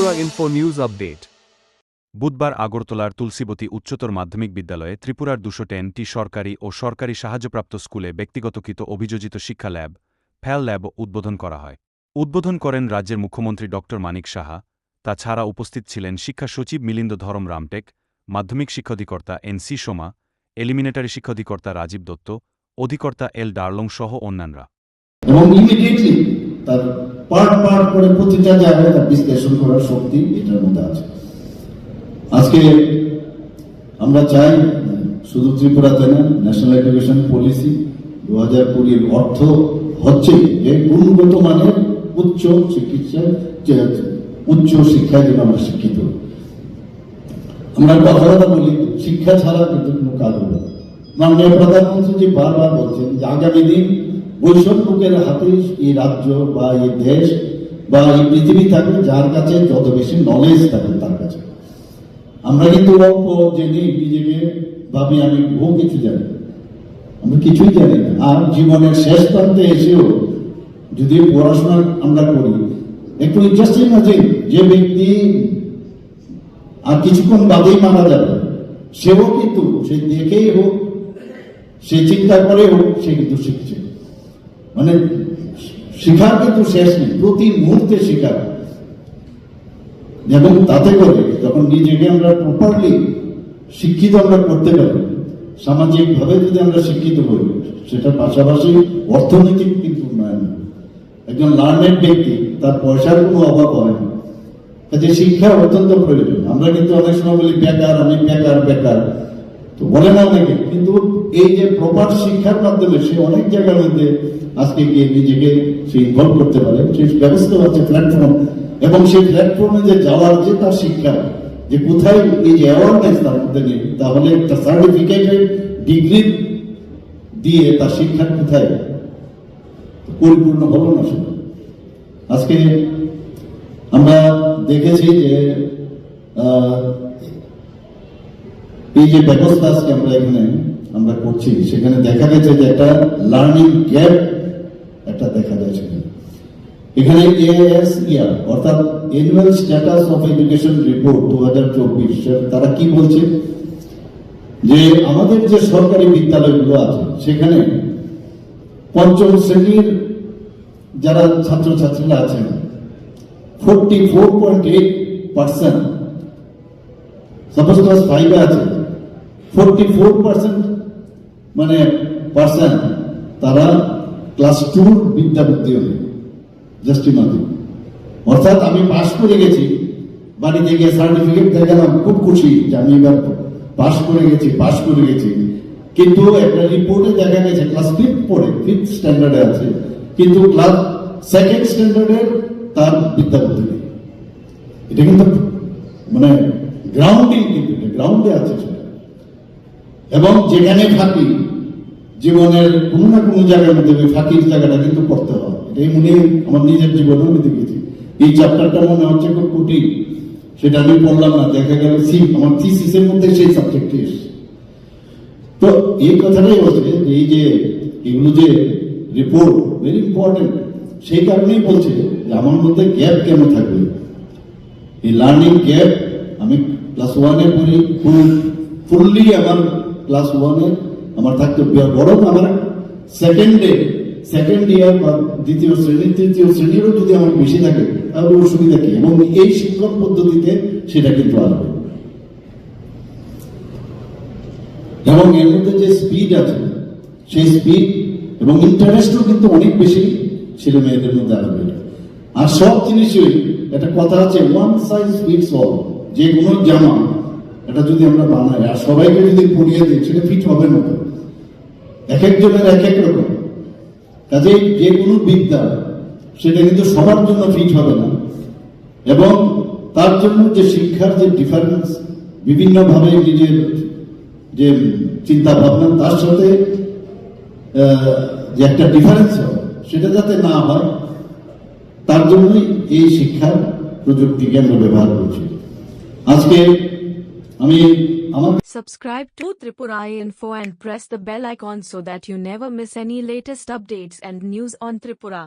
Tripura info news update. বুধবার আগরতলার তুলসীবতী উচ্চতর মাধ্যমিক বিদ্যালয়ে ত্রিপুরার 210টি সরকারি ও সরকারি সাহায্যপ্রাপ্ত স্কুলে ব্যক্তিগতকৃত অভিযোজিত শিক্ষা ল্যাব ফ্যাল ল্যাব উদ্বোধন করা হয়। উদ্বোধন করেন রাজ্যের মুখ্যমন্ত্রী ড মানিক সাহা। তাছাড়া উপস্থিত ছিলেন শিক্ষা সচিব মিলিন্দ ধরম রামটেক, মাধ্যমিক শিক্ষাধিকর্তা NC সোমা, এলিমিনেটারি শিক্ষাধিকর্তা রাজীব দত্ত, অধিকর্তা L ডার্লং সহ অন্যান্যরা। এবং ইমিডিয়েটলি তার পার্ট করে প্রতিটা জায়গায় তার বিশ্লেষণ করার শক্তি এটার মধ্যে আছে। আজকে আমরা চাই শুধু ত্রিপুরাতে না, ন্যাশনাল এডুকেশন পলিসি 2020 অর্থ হচ্ছে যে গুণগত মানের উচ্চ শিক্ষায় যেন আমরা শিক্ষিত। আমরা কথা বলি শিক্ষা ছাড়া কিন্তু কোনো কাজ হবে না। মাননীয় প্রধানমন্ত্রী যে বারবার বলছেন যে আগামী দিন বৈষম্য লোকের হাতে এই রাজ্য বা এই দেশ বা এই পৃথিবী থাকবে যার কাছে যত বেশি নলেজ থাকবে তার কাছে। আমরা কিন্তু অল্প জেনে নিজেকে ভাবি আমি বহু কিছু জানি, আমরা কিছুই জানি না। আর জীবনের শেষ প্রান্তে এসেও যদি পড়াশোনা আমরা করি, একটু ইন্টারেস্টিং আছে যে ব্যক্তি আর কিছুক্ষণ বাদেই মারা যাবে, সেও কিন্তু সে দেখেই হোক, সে চিন্তা করে হোক, সে কিন্তু শিখছে। মানে শিখার কিন্তু শেষ নেই, প্রতি মুহূর্তে শিখার। এবং তাতে করে যখন নিজেকে আমরা প্রপারলি শিক্ষিত আমরা করতে পারি, সামাজিকভাবে যদি আমরা শিক্ষিত করি, সেটার পাশাপাশি অর্থনৈতিক কিন্তু উন্নয়ন। একজন লার্নেড ব্যক্তি তার পয়সার কোনো অভাব হয় না, কাজে শিক্ষা অত্যন্ত প্রয়োজন। আমরা কিন্তু অনেক সময় বলি বেকার, আমি বেকার তো বলে না অনেকে, কিন্তু এই যে প্রপার শিক্ষার মাধ্যমে সে অনেক জায়গার মধ্যে আজকে গিয়ে নিজেকে সে ইনভলভ করতে পারে। সেই ব্যবস্থা হচ্ছে প্ল্যাটফর্ম, এবং সেই প্ল্যাটফর্মে যে যাওয়ার যে তার শিক্ষা, যে কোথায় এই যে অ্যাওয়ারনেস তার মধ্যে নেই, তাহলে একটা সার্টিফিকেটেড ডিগ্রি দিয়ে তার শিক্ষা কোথায় পরিপূর্ণ হলো না। সেটা আজকে আমরা দেখেছি যে এই যে ব্যবস্থা আজকে আমরা এখানে আমরা করছি, সেখানে দেখা গেছে যে একটা লার্নিং গ্যাপ একটা দেখা যাচ্ছে। এখানে ASER অর্থাৎ annual status of education report 2024 তারা কি বলছে যে আমাদের যে সরকারি বিদ্যালয়গুলো আছে সেখানে পঞ্চম শ্রেণীর যারা ছাত্রছাত্রীরা আছেন 44.8%, সাপোজ ক্লাস 5 আছে 44% মানে পার্সেন্ট তারা ক্লাস 2 বিদ্যাবুদ্ধি হবে জাস্টিমাতি। অর্থাৎ আমি পাশ করে গেছি, বাড়িতে গিয়ে সার্টিফিকেট দেখালাম, খুব খুশি যে আমি এবার পাশ করে গেছি, কিন্তু একটা রিপোর্টে দেখা গেছে ক্লাস 5 স্ট্যান্ডার্ডে আছে, কিন্তু ক্লাস 2nd স্ট্যান্ডার্ডের তার বিদ্যাবুদ্ধি নেই। এটা কিন্তু মানে গ্রাউন্ডে আছে সেটা। এবং যেখানে ফাঁকি, জীবনের কোনো না কোনো জায়গার মধ্যে ফাঁকির জায়গাটা কিন্তু পড়তে হয়। এটাই মনে আমার নিজের জীবনে আমি দেখেছি। এই চ্যাপ্টারটা মনে হচ্ছে খুব কঠিন, সেটা আমি পড়লাম না, দেখা গেল আমার থিসিসের মধ্যে সেই সাবজেক্টটি এসেছে। তো এই কথাটাই বলছে যে এই যে এগুলো যে রিপোর্ট ভেরি ইম্পর্টেন্ট, সেই কারণেই বলছে যে আমার মধ্যে গ্যাপ কেন থাকবে। এই লার্নিং গ্যাপ, আমি ক্লাস 1-এ পড়ি, ফুললি আমার ক্লাস 1-এ আমার থাকতে, বরং আমার সেকেন্ড ইয়ার বা দ্বিতীয় শ্রেণী তৃতীয় শ্রেণীরও যদি আমার বেশি থাকে তাহলে অসুবিধা কি। এবং এই শিক্ষক পদ্ধতিতে সেটা কিন্তু আসবে। এবং এর মধ্যে যে স্পিড আছে, সেই স্পিড এবং ইন্টারেস্টও কিন্তু অনেক বেশি ছেলে মেয়েদের মধ্যে আসবে। আর সব জিনিসই একটা কথা আছে, ওয়ান সাইজ ফিটস অল। যে কোনো জামা এটা যদি আমরা বানাই আর সবাইকে যদি পরিয়ে দিই, সেটা ফিট হবে না। এক একজনের এক এক রকম। কাজে যে কোনো বিদ্যা সেটা কিন্তু সবার জন্য ফিট হবে না। এবং তার জন্য যে শিক্ষার যে ডিফারেন্স, বিভিন্নভাবে নিজের যে চিন্তা ভাবনা, তার সাথে যে একটা ডিফারেন্স হবে, সেটা যাতে না হয়, তার জন্যই এই শিক্ষার প্রযুক্তিকে আমরা ব্যবহার করছি। আজকে আমি Subscribe to Tripura Info and press the bell icon so that you never miss any latest updates and news on Tripura.